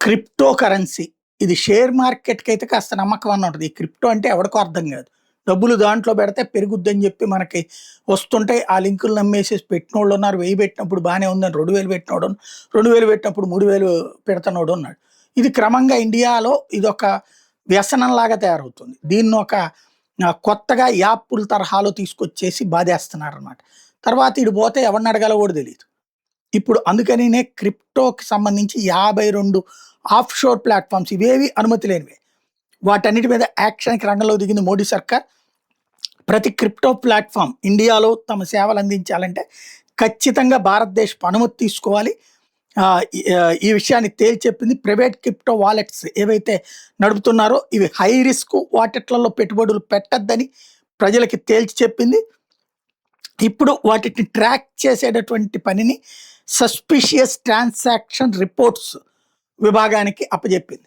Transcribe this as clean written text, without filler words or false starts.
Crypto currency. ఇది share మార్కెట్‌కి అయితే కాస్త నమ్మకం అన్న ఉంటది. ఈ క్రిప్టో అంటే ఎవడికో అర్థం కాదు. డబ్బులు దాంట్లో పెడితే పెరుగుద్దని చెప్పి మనకి వస్తుంటాయి. ఆ లింకులు నమ్మేసేసి పెట్టినోళ్ళున్నారు. 1000 పెట్టినప్పుడు బానే ఉందని 2000 పెట్టినోడు, 2000 పెట్టినప్పుడు 3000 పెడతన్నోడున్నాడు. ఇది క్రమంగా ఇండియాలో ఇదొక వ్యసనంలాగా తయారవుతుంది. దీన్నొక కొత్తగా యాపుల తరహాలో తీసుకొచ్చేసి బాధేస్తున్నారనమాట. తర్వాత ఈడు పోతే ఎవడిని అడగాలో కూడా తెలీదు. ఇప్పుడు అందుకనినే క్రిప్టోకి సంబంధించి 52 ఆఫ్‌షోర్ ప్లాట్‌ఫార్మ్స్ ఇవేవి అనుమతి లేనివే. వాటన్నిటి మీద యాక్షన్‌కి రంగంలోకి దిగింది మోడీ సర్కార్. ప్రతి క్రిప్టో ప్లాట్‌ఫార్మ్ ఇండియాలో తమ సేవలు అందించాలంటే ఖచ్చితంగా భారతదేశపు అనుమతి తీసుకోవాలి. ఈ విషయాన్ని తేల్చి చెప్పింది. ప్రైవేట్ క్రిప్టో వాలెట్స్ ఏవైతే నడుపుతున్నారో ఇవి హై రిస్క్ వాటిట్లలో పెట్టుబడులు పెట్టొద్దని ప్రజలకి తేల్చి చెప్పింది. ఇప్పుడు వాటిని ట్రాక్ చేసేటటువంటి పనిని సస్పిషియస్ ట్రాన్సాక్షన్ రిపోర్ట్స్ విభాగానికి అప్పజెప్పింది.